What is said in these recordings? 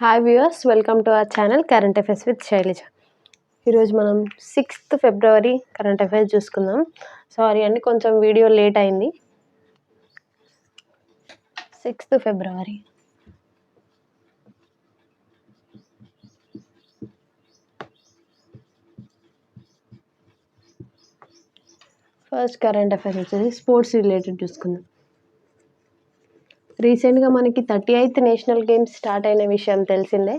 Hi viewers, welcome to our channel current affairs with Shailaja. ఈరోజు మనం 6th February current affairs చూసుకుందాం. Sorry అండి, కొంచెం వీడియో లేట్ అయింది. 6th February first current affairs వచ్చేసి స్పోర్ట్స్ రిలేటెడ్ చూసుకుందాం. రీసెంట్గా మనకి 38th నేషనల్ గేమ్స్ స్టార్ట్ అయిన విషయం తెలిసిందే.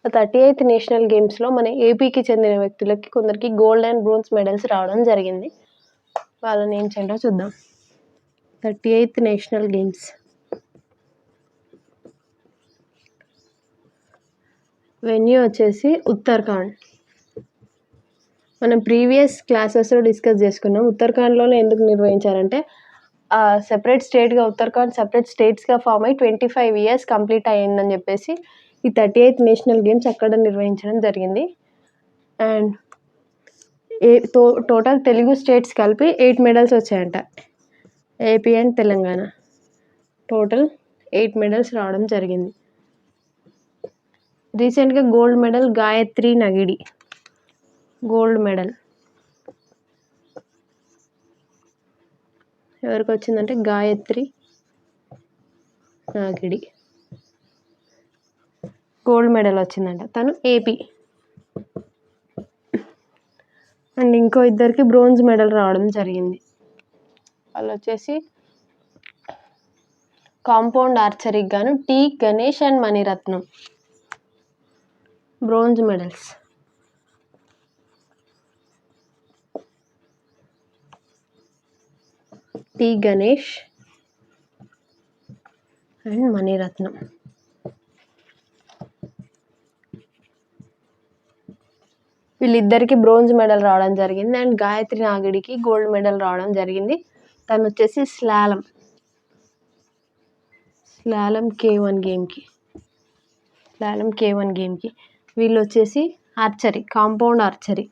38th నేషనల్ గేమ్స్లో మన ఏపీకి చెందిన వ్యక్తులకి కొందరికి గోల్డ్ అండ్ బ్రోంజ్ మెడల్స్ రావడం జరిగింది. వాళ్ళ నేమ్స్ ఏంటో చూద్దాం. 38th నేషనల్ గేమ్స్ వెన్యూ వచ్చేసి ఉత్తరాఖండ్. మనం ప్రీవియస్ క్లాసెస్లో డిస్కస్ చేసుకున్నాం. ఉత్తరాఖండ్లోనే ఎందుకు నిర్వహించారంటే సెపరేట్ స్టేట్గా ఉత్తరాఖండ్ సెపరేట్ స్టేట్స్గా ఫామ్ అయ్యి 25 years కంప్లీట్ అయ్యిందని చెప్పేసి ఈ 38th నేషనల్ గేమ్స్ అక్కడ నిర్వహించడం జరిగింది. అండ్ టోటల్ తెలుగు స్టేట్స్ కలిపి 8 మెడల్స్ వచ్చాయంట. AP and Telangana total 8 medals రావడం జరిగింది. రీసెంట్గా gold medal Gayatri Nagidi gold medal ఎవరికి వచ్చిందంటే గాయత్రి నాగిడి గోల్డ్ మెడల్ వచ్చిందంట. తను ఏపీ. అండ్ ఇంకో ఇద్దరికి బ్రోంజ్ మెడల్ రావడం జరిగింది. వాళ్ళు వచ్చేసి కాంపౌండ్ ఆర్చరీకి గాను T Ganesh and Maniratnam bronze medals. T Ganesh and Maniratnam. వీళ్ళిద్దరికి బ్రోంజ్ మెడల్ రావడం జరిగింది. అండ్ గాయత్రి నాగిడికి గోల్డ్ మెడల్ రావడం జరిగింది. తను వచ్చేసి స్లాలం K1 గేమ్కి. వీళ్ళు వచ్చేసి archery, compound archery.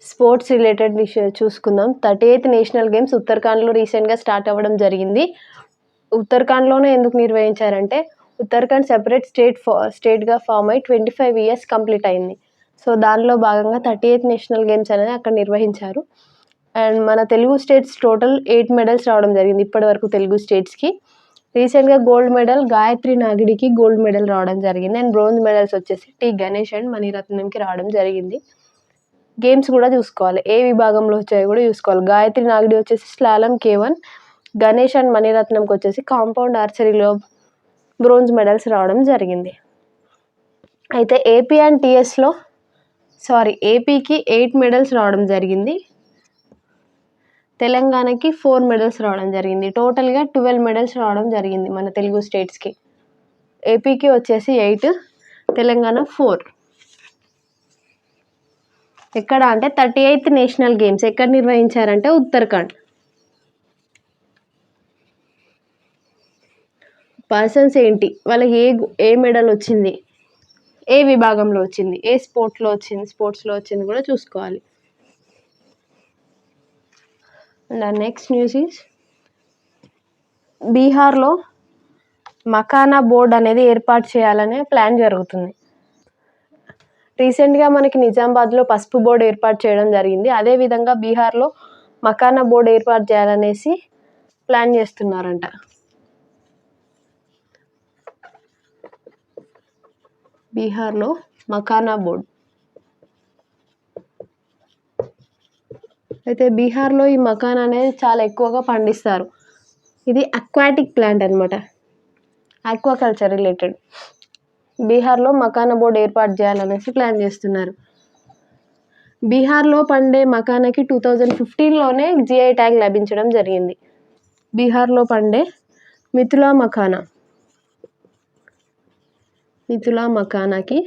Sports related చూసుకుందాం. 38th నేషనల్ గేమ్స్ ఉత్తరాఖండ్లో రీసెంట్గా స్టార్ట్ అవ్వడం జరిగింది. ఉత్తరాఖండ్లోనే ఎందుకు నిర్వహించారంటే ఉత్తరాఖండ్ సెపరేట్ స్టేట్గా ఫామ్ అయ్యి 25 years కంప్లీట్ అయింది. సో దానిలో భాగంగా 38th నేషనల్ గేమ్స్ అనేది అక్కడ నిర్వహించారు. అండ్ మన తెలుగు స్టేట్స్ టోటల్ 8 మెడల్స్ రావడం జరిగింది ఇప్పటి వరకు తెలుగు స్టేట్స్కి. రీసెంట్గా గోల్డ్ మెడల్ గాయత్రి నాగిడికి గోల్డ్ మెడల్ రావడం జరిగింది. అండ్ బ్రోంజ్ మెడల్స్ వచ్చేసి టి గణేష్ అండ్ మణిరత్నంకి రావడం జరిగింది. గేమ్స్ కూడా చూసుకోవాలి, ఏ విభాగంలో వచ్చాయో కూడా చూసుకోవాలి. గాయత్రి నాగిడి వచ్చేసి స్లాలం K1, గణేష్ అండ్ మణిరత్నంకి వచ్చేసి కాంపౌండ్ ఆర్చరీలో బ్రోంజ్ మెడల్స్ రావడం జరిగింది. అయితే ఏపీకి 8 మెడల్స్ రావడం జరిగింది. తెలంగాణకి 4 మెడల్స్ రావడం జరిగింది. టోటల్గా 12 మెడల్స్ రావడం జరిగింది మన తెలుగు స్టేట్స్కి. ఏపీకి వచ్చేసి 8, తెలంగాణ 4. ఎక్కడ అంటే 38th నేషనల్ గేమ్స్ ఎక్కడ నిర్వహించారంటే ఉత్తరాఖండ్. పర్సన్స్ ఏంటి, వాళ్ళకి ఏ మెడల్ వచ్చింది, ఏ విభాగంలో వచ్చింది, ఏ స్పోర్ట్స్లో వచ్చింది కూడా చూసుకోవాలి. అండ్ నెక్స్ట్ న్యూస్ ఈజ్ బీహార్లో మకానా బోర్డ్ అనేది ఏర్పాటు చేయాలనే ప్లాన్ జరుగుతుంది. రీసెంట్గా మనకి నిజామాబాద్లో పసుపు బోర్డు ఏర్పాటు చేయడం జరిగింది. అదేవిధంగా బీహార్లో మకానా బోర్డు ఏర్పాటు చేయాలనేసి ప్లాన్ చేస్తున్నారంట. బీహార్లో మకానా బోర్డు. అయితే బీహార్లో ఈ మకానా అనేది చాలా ఎక్కువగా పండిస్తారు. ఇది అక్వాటిక్ ప్లాంట్ అనమాట, ఆక్వాకల్చర్ రిలేటెడ్. బీహార్లో మకానా బోర్డు ఏర్పాటు చేయాలనేసి ప్లాన్ చేస్తున్నారు. బీహార్లో పండే మకానాకి 2015లోనే GI ట్యాగ్ లభించడం జరిగింది. బీహార్లో పండే మిథులా మకానాకి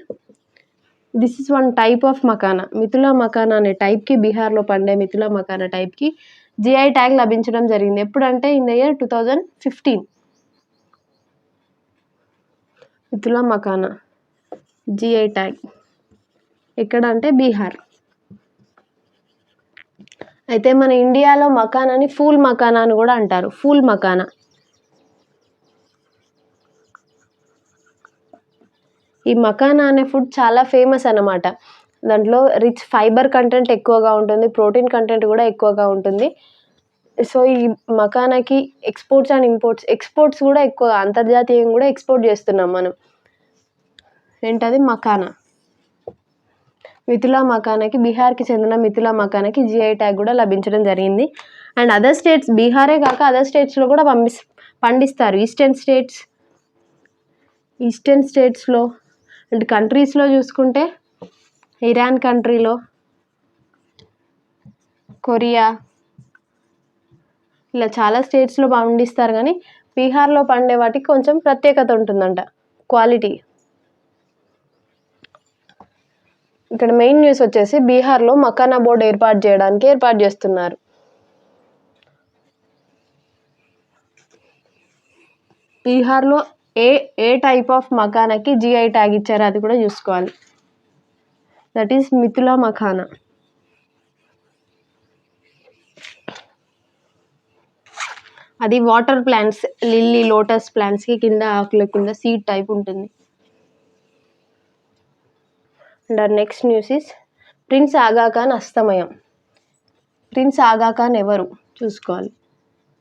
this is one type of makhana. Mithila makhana అనే టైప్కి, బీహార్లో పండే మిథులా మకానా టైప్కి GI ట్యాగ్ లభించడం జరిగింది. ఎప్పుడంటే in the year 2015. Mithila makhana GI tag ఎక్కడ అంటే బీహార్. అయితే మన ఇండియాలో మకానాని ఫూల్ మకానా అని కూడా అంటారు. ఫూల్ మకానా ఈ మకానా అనే ఫుడ్ చాలా ఫేమస్ అన్నమాట. దాంట్లో రిచ్ ఫైబర్ కంటెంట్ ఎక్కువగా ఉంటుంది. ప్రోటీన్ కంటెంట్ కూడా ఎక్కువగా ఉంటుంది. సో, ఈ మకానాకి ఎక్స్‌పోర్ట్స్ కూడా ఎక్కువ అంతర్జాతీయంగా కూడా ఎక్స్‌పోర్ట్ చేస్తున్నాం మనం. ఏంటది మకానా. మిథిలా మకానాకి బీహార్‌కి చెందిన మిథిలా మకానాకి జీఐ ట్యాగ్ కూడా లభించడం జరిగింది. అండ్ అదర్ స్టేట్స్ బీహారే కాక అదర్ స్టేట్స్‌లో కూడా పండిస్తారు. ఈస్టర్న్ స్టేట్స్‌లో అండ్ కంట్రీస్‌లో చూసుకుంటే ఇరాన్ కంట్రీలో, కొరియా ఇలా చాలా స్టేట్స్‌లో పండిస్తారు కానీ బీహార్‌లో పండే వాటికి కొంచెం ప్రత్యేకత ఉంటుందంట క్వాలిటీ. ఇక్కడ మెయిన్ న్యూస్ వచ్చేసి బీహార్‌లో మకానా బోర్డు ఏర్పాటు చేస్తున్నారు. బీహార్‌లో ఏ టైప్ ఆఫ్ మకానాకి జీఐ ట్యాగ్ ఇచ్చారో అది కూడా చూసుకోవాలి. That is Mithila makhana. అది వాటర్ ప్లాంట్స్, లిల్లీ, లోటస్ ప్లాంట్స్‌కి కింద ఆకుల కింద సీడ్ టైప్ ఉంటుంది. And our next news is prince Agha Khan అస్తమయం. Prince ఆగా ఖాన్ ఎవరు చూసుకోవాలి.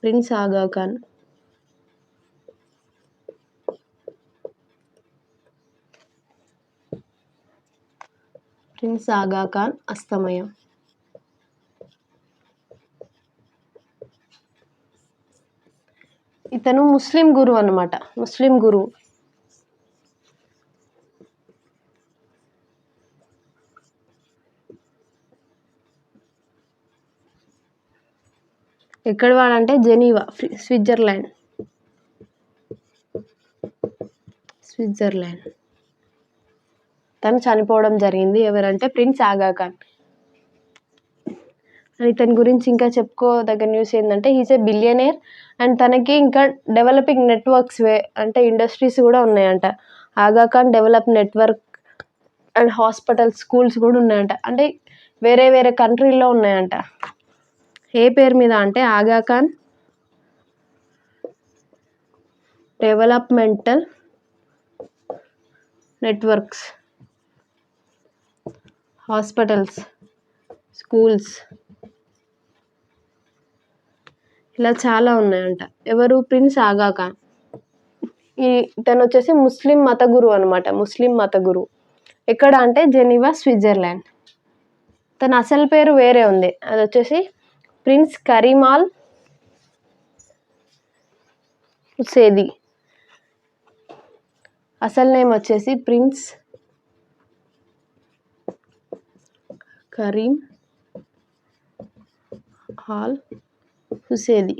ప్రిన్స్ ఆగా ఖాన్ అస్తమయం. ఇతను ముస్లిం గురువు అన్నమాట. ముస్లిం గురువు. ఎక్కడ వాడంటే జెనీవా, స్విట్జర్లాండ్. తను చనిపోవడం జరిగింది. ఎవరంటే ప్రిన్స్ ఆగా ఖాన్. అండ్ ఇతని గురించి ఇంకా చెప్పుకోదగ్గ న్యూస్ ఏంటంటే హీస్ ఏ బిలియనేర్ అండ్ తనకి ఇంకా డెవలపింగ్ నెట్వర్క్స్ అంటే ఇండస్ట్రీస్ కూడా ఉన్నాయంట. ఆగా Khan develop network and hospitals, schools కూడా ఉన్నాయంట. అంటే వేరే వేరే కంట్రీల్లో ఉన్నాయంట. ఏ పేరు మీద అంటే ఆగా Khan developmental networks, hospitals, schools ఇలా చాలా ఉన్నాయంట. ఎవరు? ప్రిన్స్ ఆగా ఖాన్. ఇతను వచ్చేసి ముస్లిం మత గురువు అనమాట. ముస్లిం మత గురువు. ఎక్కడ అంటే జెనీవా, స్విట్జర్లాండ్. తన అసలు పేరు వేరే ఉంది. అది వచ్చేసి ప్రిన్స్ కరీమాల్ హుసేది. అసలు నేమ్ వచ్చేసి ప్రిన్స్ కరీం హాల్ హుసేది.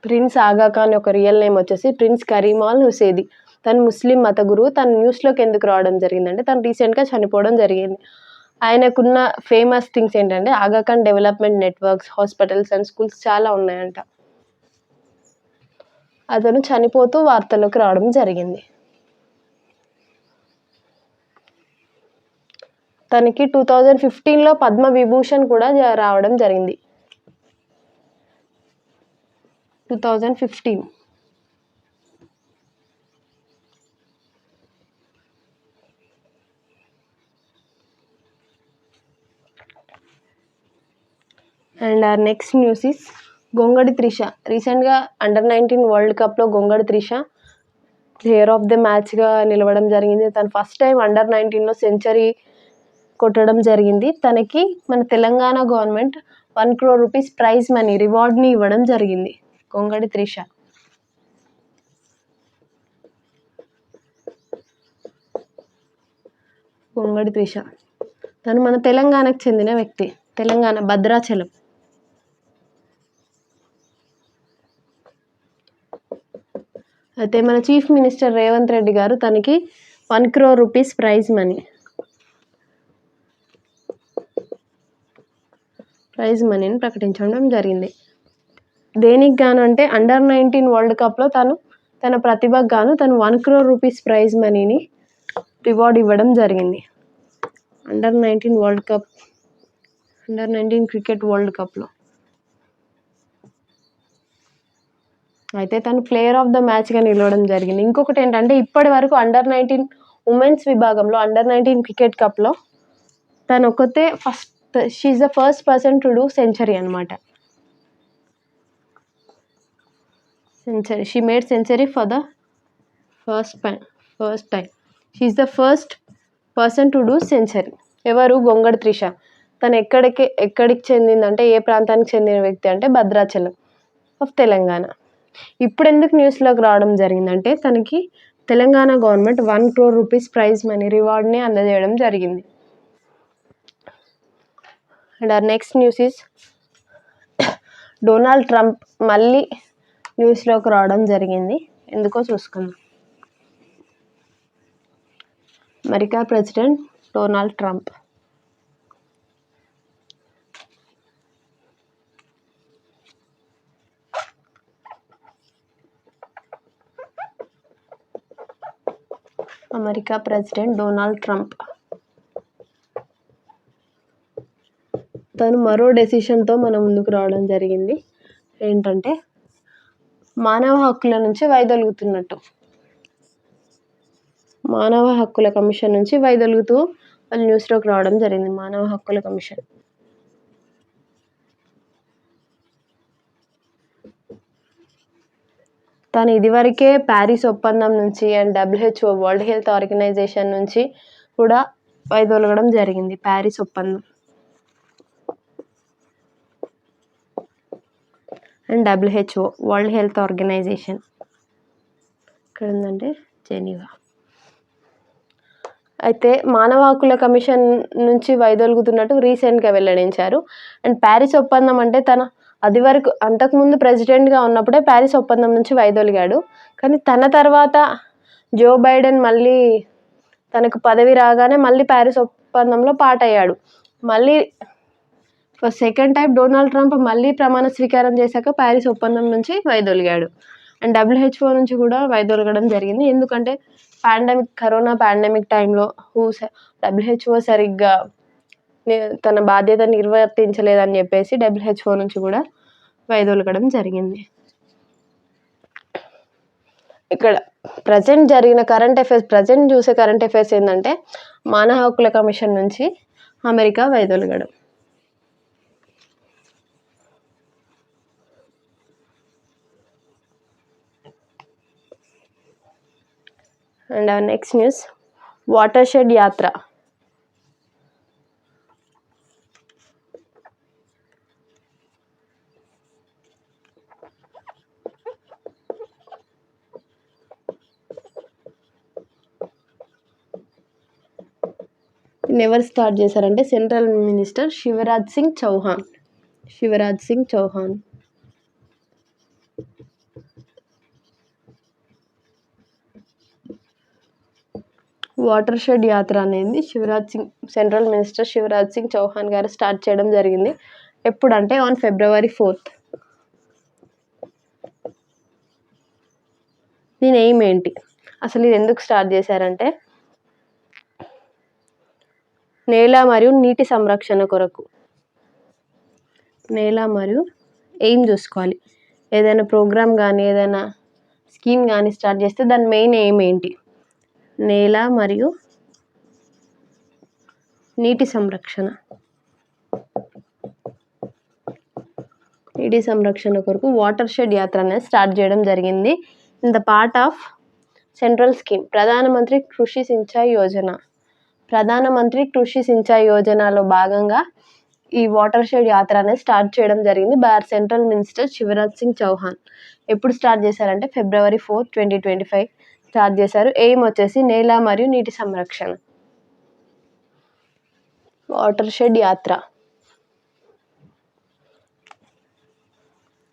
ప్రిన్స్ ఆగా ఖాన్ యొక్క రియల్ నేమ్ వచ్చేసి ప్రిన్స్ కరీమాల్ హుసేది. తను ముస్లిం మత గురువు. తను న్యూస్లోకి ఎందుకు రావడం జరిగిందంటే తను రీసెంట్గా చనిపోవడం జరిగింది. ఆయనకున్న ఫేమస్ థింగ్స్ ఏంటంటే ఆగా Khan development networks, hospitals and schools చాలా ఉన్నాయంట. అతను చనిపోతూ వార్తల్లోకి రావడం జరిగింది. తనకి 2015లో పద్మ విభూషణ్ కూడా రావడం జరిగింది. 2015. And our next news is Gongadi Trisha. రీసెంట్గా అండర్-19 వరల్డ్ కప్లో Gongadi Trisha player of the మ్యాచ్గా నిలవడం జరిగింది. తను ఫస్ట్ టైం అండర్-19లో సెంచరీ కొట్టడం జరిగింది. తనకి మన Telangana government 1 crore rupees prize money రివార్డ్ని ఇవ్వడం జరిగింది. గొంగడి త్రిష. తను మన తెలంగాణకు చెందిన వ్యక్తి. తెలంగాణ భద్రాచలం. అయితే మన చీఫ్ మినిస్టర్ రేవంత్ రెడ్డి గారు తనకి 1 crore రూపీస్ ప్రైజ్ మనీని ప్రకటించడం జరిగింది. దేనికి గాను అంటే అండర్-19 వరల్డ్ కప్లో తన ప్రతిభకు గాను తను 1 crore రూపీస్ ప్రైజ్ మనీని రివార్డ్ ఇవ్వడం జరిగింది. అండర్-19 క్రికెట్ వరల్డ్ కప్లో. అయితే తను ప్లేయర్ ఆఫ్ ద మ్యాచ్గా నిలవడం జరిగింది. ఇంకొకటి ఏంటంటే ఇప్పటి వరకు అండర్-19 ఉమెన్స్ విభాగంలో అండర్-19 క్రికెట్ కప్‌లో తను ఒక్కతే she is the first person to do century అనమాట. Century she made century for the first time. She is the first person to do century. ఎవరు? గొంగడి త్రిష. తను ఎక్కడికి చెందిందంటే ఏ ప్రాంతానికి చెందిన వ్యక్తి అంటే భద్రాచలం ఆఫ్ తెలంగాణ. ఇప్పుడు ఎందుకు న్యూస్లోకి రావడం జరిగిందంటే తనకి Telangana government 1 crore rupees prize money రివార్డ్ని అందజేయడం జరిగింది. And our next news is Donald Trump మళ్ళీ న్యూస్లోకి రావడం జరిగింది. ఎందుకో చూసుకుందాం. America president Donald Trump. America president Donald Trump తను మరో డెసిషన్తో మన ముందుకు రావడం జరిగింది. ఏంటంటే మానవ హక్కుల నుంచి వైదొలుగుతున్నట్టు. మానవ హక్కుల కమిషన్ నుంచి వైదొలుగుతూ వాళ్ళు న్యూస్లోకి రావడం జరిగింది. మానవ హక్కుల కమిషన్. తను ఇదివరకే ప్యారిస్ ఒప్పందం నుంచి and WHO world health organisation నుంచి కూడా వైదొలగడం జరిగింది. ప్యారిస్ ఒప్పందం and WHO world health organisation ఇక్కడ ఉందంటే జెనీవా. అయితే మానవ హక్కుల కమిషన్ నుంచి వైదొలుగుతున్నట్టు రీసెంట్గా వెల్లడించారు. అండ్ ప్యారిస్ ఒప్పందం అంటే అంతకుముందు ప్రెసిడెంట్గా ఉన్నప్పుడే ప్యారిస్ ఒప్పందం నుంచి వైదొలిగాడు. కానీ తన తర్వాత జో బైడెన్ మళ్ళీ తనకు పదవి రాగానే మళ్ళీ ప్యారిస్ ఒప్పందంలో పార్ట్ మళ్ళీ సెకండ్ టైం డొనాల్డ్ ట్రంప్ మళ్ళీ ప్రమాణ స్వీకారం చేశాక ప్యారిస్ ఒప్పందం నుంచి వైదొలిగాడు. అండ్ WHO నుంచి కూడా వైదొలగడం జరిగింది. ఎందుకంటే కరోనా పాండమిక్ టైంలో WHO సరిగ్గా తన బాధ్యత నిర్వర్తించలేదని చెప్పేసి WHO నుంచి కూడా వైదొలగడం జరిగింది. ఇక్కడ ప్రజెంట్ చూసే కరెంట్ అఫైర్స్ ఏంటంటే మానవ హక్కుల కమిషన్ నుంచి అమెరికా వైదొలగడం. And our next news watershed Yatra. ఎవరు స్టార్ట్ చేశారంటే central minister Shivraj Singh Chouhan. Watershed Yatra అనేది సెంట్రల్ మినిస్టర్ శివరాజ్ సింగ్ చౌహాన్ గారు స్టార్ట్ చేయడం జరిగింది. ఎప్పుడంటే ఆన్ February 4th. దీని ఎయిమ్ ఏంటి, అసలు ఇది ఎందుకు స్టార్ట్ చేశారంటే నేల మరియు నీటి సంరక్షణ కొరకు. నేల మరియు ఎయిమ్ చూసుకోవాలి. ఏదైనా ప్రోగ్రామ్ కానీ ఏదైనా స్కీమ్ కానీ స్టార్ట్ చేస్తే దాని మెయిన్ ఎయిమ్ ఏంటి, నేల మరియు నీటి సంరక్షణ కొరకు వాటర్ షెడ్ యాత్ర అనేది స్టార్ట్ చేయడం జరిగింది. In the part of central scheme ప్రధానమంత్రి కృషి సించాయి యోజనలో భాగంగా ఈ వాటర్ షెడ్ యాత్ర అనేది స్టార్ట్ చేయడం జరిగింది by central minister Shivraj Singh Chouhan. ఎప్పుడు స్టార్ట్ చేశారంటే February 4th, 2025 స్టార్ట్ చేశారు. ఎయిమ్ వచ్చేసి నేల మరియు నీటి సంరక్షణ. వాటర్ షెడ్ యాత్ర.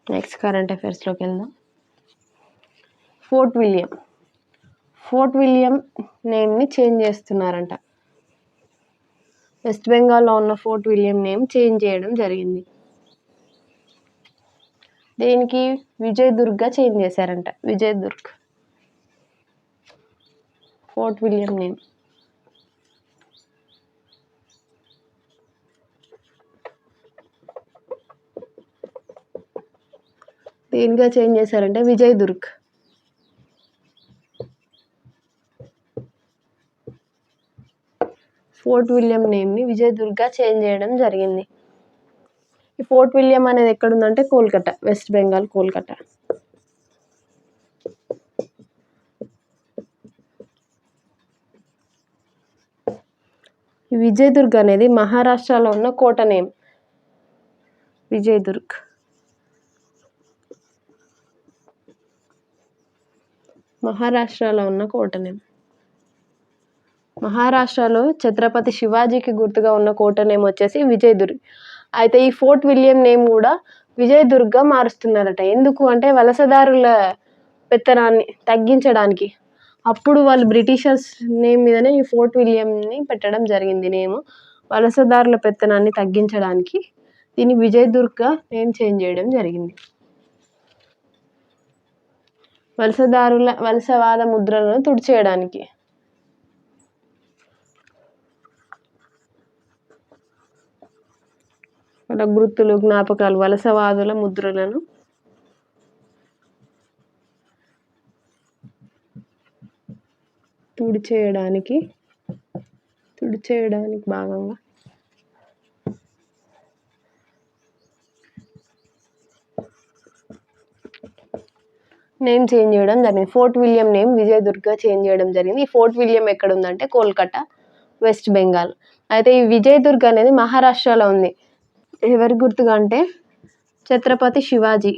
నెక్స్ట్ కరెంట్ అఫైర్స్లోకి వెళ్దాం. ఫోర్ట్ విలియం నేమ్ని చేంజ్ చేస్తున్నారంట. వెస్ట్ బెంగాల్లో ఉన్న ఫోర్ట్ విలియం నేమ్ చేంజ్ చేయడం జరిగింది. దేనికి? విజయదుర్గ్గా చేంజ్ చేశారంట. Vijaydurg fort William name. దేనిగా చేంజ్ చేశారంటే విజయదుర్గ్. ఫోర్ట్ విలియం నేమ్ని విజయదుర్గ్గా చేంజ్ చేయడం జరిగింది. ఈ ఫోర్ట్ విలియం అనేది ఎక్కడుందంటే కోల్కతా, వెస్ట్ బెంగాల్ కోల్కతా. ఈ విజయదుర్గ్ అనేది మహారాష్ట్రలో ఉన్న కోట నేమ్. విజయదుర్గ్ మహారాష్ట్రలో ఉన్న కోట నేమ్. మహారాష్ట్రలో ఛత్రపతి శివాజీకి గుర్తుగా ఉన్న కోట నేమ్ వచ్చేసి విజయదుర్గ్. అయితే ఈ ఫోర్ట్ విలియం నేమ్ కూడా విజయదుర్గ్గా మారుస్తున్నారట. ఎందుకు అంటే వలసదారుల పెత్తనాన్ని తగ్గించడానికి. అప్పుడు వాళ్ళు బ్రిటిషర్స్ నేమ్ మీదనే ఈ ఫోర్ట్ విలియంని పెట్టడం జరిగింది నేమ్. వలసదారుల పెత్తనాన్ని తగ్గించడానికి దీన్ని విజయదుర్గ్గా నేమ్ చేంజ్ చేయడం జరిగింది. వలసవాద ముద్రలను తుడిచేయడానికి. వాళ్ళ గుర్తులు, జ్ఞాపకాలు, వలసవాదుల ముద్రలను తుడిచేయడానికి భాగంగా నేమ్ చేంజ్ చేయడం జరిగింది. ఫోర్ట్ విలియం నేమ్ విజయదుర్గ్గా చేంజ్ చేయడం జరిగింది. ఈ ఫోర్ట్ విలియం ఎక్కడ ఉందంటే కోల్కతా, వెస్ట్ బెంగాల్. అయితే ఈ విజయదుర్గ్ అనేది మహారాష్ట్రలో ఉంది. ఎవరి గుర్తుగా అంటే ఛత్రపతి శివాజీ.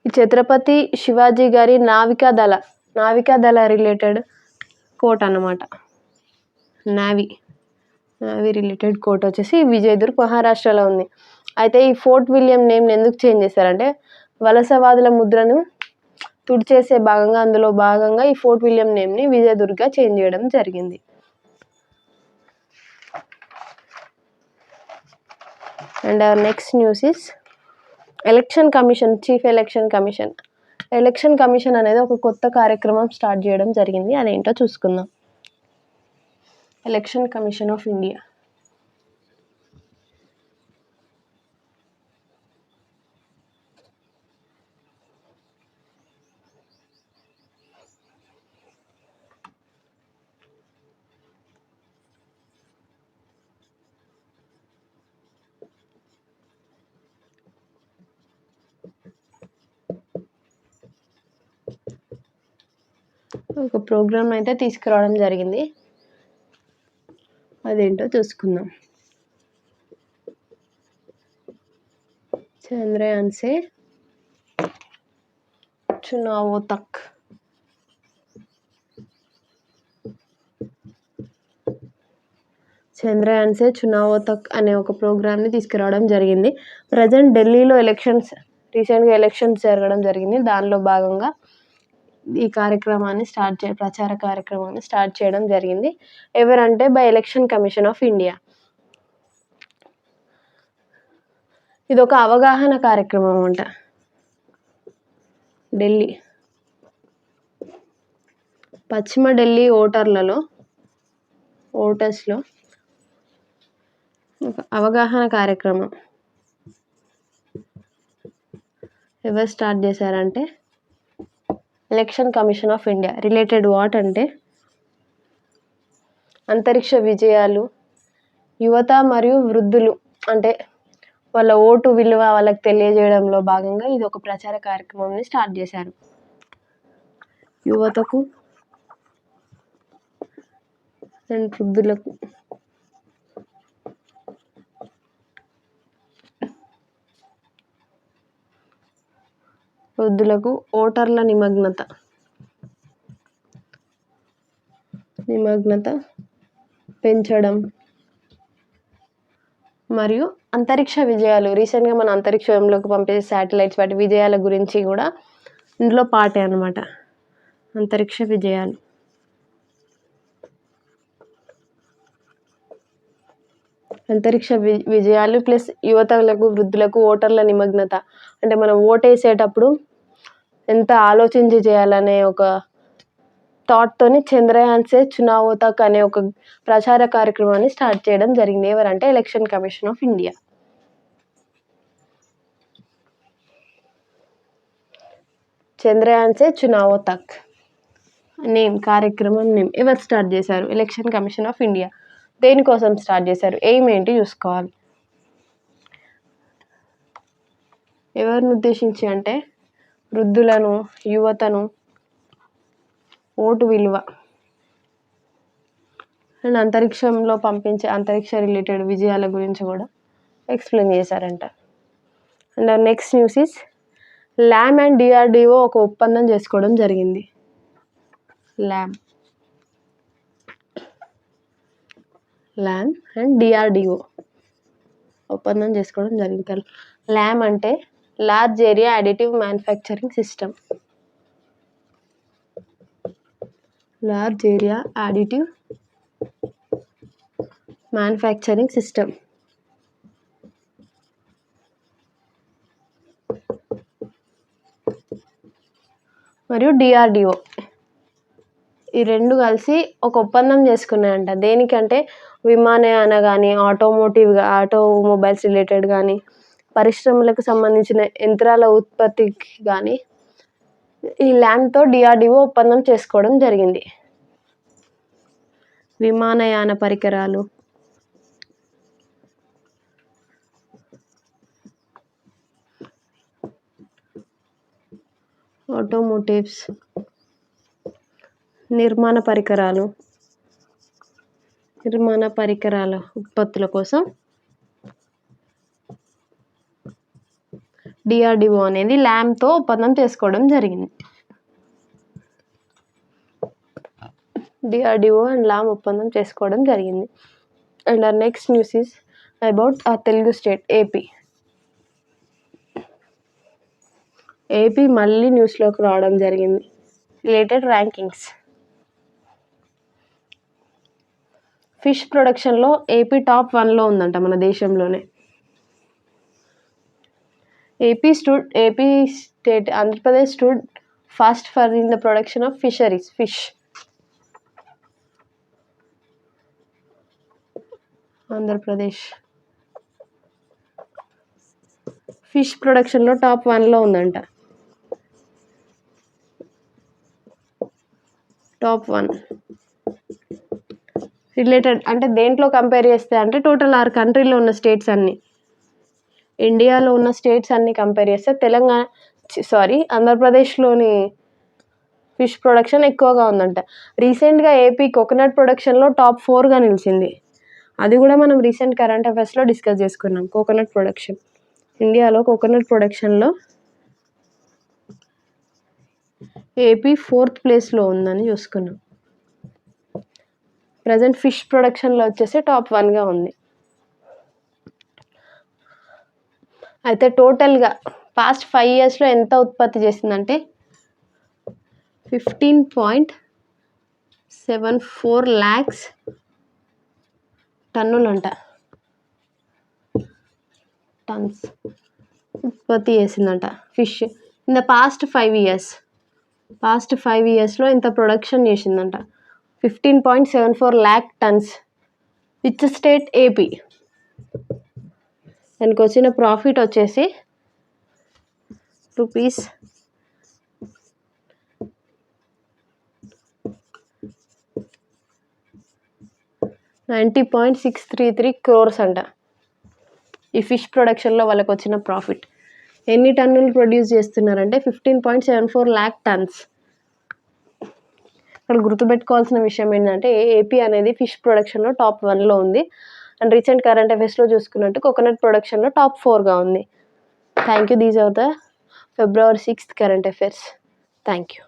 ఈ ఛత్రపతి శివాజీ గారి నావికాదళ రిలేటెడ్ కోట అన్నమాట. నావీ రిలేటెడ్ కోట వచ్చేసి విజయదుర్గ్ మహారాష్ట్రలో ఉంది. అయితే ఈ ఫోర్ట్ విలియం నేమ్ని ఎందుకు చేంజ్ చేశారంటే వలసవాదుల ముద్రను తుడిచేసే భాగంగా ఈ ఫోర్ట్ విలియం నేమ్ని విజయదుర్గ్గా చేంజ్ చేయడం జరిగింది. And next news is election commission, chief election commission అనేది ఒక కొత్త కార్యక్రమం స్టార్ట్ చేయడం జరిగింది. అదేంటో చూసుకుందాం. Election commission of India. ఒక ప్రోగ్రామ్ అయితే తీసుకురావడం జరిగింది. అదేంటో చూసుకుందాం. చంద్రయాన్ సే చునావో తక్. చంద్రయాన్ సే చునావో తక్ అనే ఒక ప్రోగ్రామ్ని తీసుకురావడం జరిగింది. ప్రజెంట్ ఢిల్లీలో రీసెంట్గా ఎలక్షన్స్ జరగడం జరిగింది. దానిలో భాగంగా ఈ ప్రచార కార్యక్రమాన్ని స్టార్ట్ చేయడం జరిగింది. ఎవరంటే by election commission of India. ఇది ఒక అవగాహన కార్యక్రమం అంట. పశ్చిమ ఢిల్లీ ఓటర్స్లో ఒక అవగాహన కార్యక్రమం ఎవరు స్టార్ట్ చేశారంటే election commission of India. Related what అంటే అంతరిక్ష విజయాలు, యువత మరియు వృద్ధులు అంటే వాళ్ళ ఓటు విలువ వాళ్ళకి తెలియజేయడంలో భాగంగా ఇది ఒక ప్రచార కార్యక్రమాన్ని స్టార్ట్ చేశారు. యువతకు అండ్ వృద్ధులకు ఓటర్ల నిమగ్నత పెంచడం మరియు అంతరిక్ష విజయాలు, రీసెంట్గా మన అంతరిక్షంలోకి పంపేసే శాటిలైట్స్ వాటి విజయాల గురించి కూడా ఇందులో పాటే అన్నమాట. అంతరిక్ష విజయాలు ప్లస్ యువతలకు వృద్ధులకు ఓటర్ల నిమగ్నత అంటే మనం ఓటేసేటప్పుడు ఎంత ఆలోచించి చేయాలనే ఒక థాట్‌తోని 'చంద్రయాన్ సే చునావో తక్' అనే ఒక ప్రచార కార్యక్రమాన్ని స్టార్ట్ చేయడం జరిగింది. ఎవరంటే election commission of India. 'Chandrayaan se Chunav Tak' కార్యక్రమం నేమ్ ఎవరు స్టార్ట్ చేశారు? Election commission of India. దేనికోసం స్టార్ట్ చేశారు? ఎయిమ్ ఏంటి చూసుకోవాలి. ఎవరిని ఉద్దేశించి అంటే వృద్ధులను, యువతను, ఓటు విలువ అండ్ అంతరిక్షంలో పంపించే అంతరిక్ష రిలేటెడ్ విజయాల గురించి కూడా ఎక్స్ప్లెయిన్ చేశారంట. And next news is ల్యామ్ and DRDO ఒక ఒప్పందం చేసుకోవడం జరిగింది. ల్యామ్ అండ్ డిఆర్డిఓ ఒప్పందం చేసుకోవడం జరిగింది. ల్యామ్ అంటే large area additive manufacturing system. Large area additive manufacturing system. మరియు డిఆర్డిఓ ఈ రెండు కలిసి ఒక ఒప్పందం చేసుకున్నాయంట. దేనికంటే విమానయాన కానీ, ఆటోమొబైల్స్ రిలేటెడ్ కానీ, పరిశ్రమలకు సంబంధించిన యంత్రాల ఉత్పత్తికి కానీ ఈ ల్యామ్తో డిఆర్డిఓ ఒప్పందం చేసుకోవడం జరిగింది. విమానయాన పరికరాలు, ఆటోమోటివ్స్, నిర్మాణ పరికరాల ఉత్పత్తుల కోసం డిఆర్డిఓ అనేది ల్యామ్తో ఒప్పందం చేసుకోవడం జరిగింది. డిఆర్డిఓ అండ్ ల్యామ్ ఒప్పందం చేసుకోవడం జరిగింది. And next news is about Telugu state AP. AP మళ్ళీ న్యూస్లోకి రావడం జరిగింది. Related rankings. ఫిష్ ప్రొడక్షన్లో ఏపీ టాప్ 1లో ఉందంట మన దేశంలోనే. AP state Andhra Pradesh stood first for in the production of fish. Andhra Pradesh fish ప్రొడక్షన్లో టాప్ 1లో ఉందంట. టాప్ 1 రిలేటెడ్ అంటే దేంట్లో కంపేర్ చేస్తే అంటే టోటల్ 6 కంట్రీలో ఉన్న స్టేట్స్ అన్నీ, ఇండియాలో ఉన్న స్టేట్స్ అన్నీ కంపేర్ చేస్తే ఆంధ్రప్రదేశ్లోని ఫిష్ ప్రొడక్షన్ ఎక్కువగా ఉందంట. రీసెంట్గా ఏపీ కోకోనట్ ప్రొడక్షన్లో టాప్ 4గా నిలిచింది. అది కూడా మనం రీసెంట్ కరెంట్ అఫైర్స్లో డిస్కస్ చేసుకున్నాం. కోకోనట్ ప్రొడక్షన్, ఇండియాలో కోకోనట్ ప్రొడక్షన్లో ఏపీ 4th ప్లేస్లో ఉందని చూసుకున్నాం. ప్రజెంట్ ఫిష్ ప్రొడక్షన్లో వచ్చేసి టాప్ 1గా ఉంది. అయితే టోటల్గా పాస్ట్ 5 yearsలో ఎంత ఉత్పత్తి చేసిందంటే 15.74 lakhs టన్నులంట. టన్స్ ఉత్పత్తి చేసిందంట fish in the past 5 years. Past 5 yearsలో ఇంత ప్రొడక్షన్ చేసిందంట. 15.74 lakh tons. Which state? AP. దానికి వచ్చిన ప్రాఫిట్ వచ్చేసి రూపీస్ 90.633 crores అంట. ఈ ఫిష్ ప్రొడక్షన్లో వాళ్ళకి వచ్చిన ప్రాఫిట్. ఎన్ని టన్నులు ప్రొడ్యూస్ చేస్తున్నారంటే 15.74 lakh tons. ఇక్కడ గుర్తుపెట్టుకోవాల్సిన విషయం ఏంటంటే ఏపీ అనేది ఫిష్ ప్రొడక్షన్లో టాప్ 1లో ఉంది. అండ్ రీసెంట్ కరెంట్ అఫైర్స్లో చూసుకున్నట్టు కోకోనట్ ప్రొడక్షన్లో టాప్ 4గా ఉంది. Thank you. These are the February 6th current affairs. Thank you.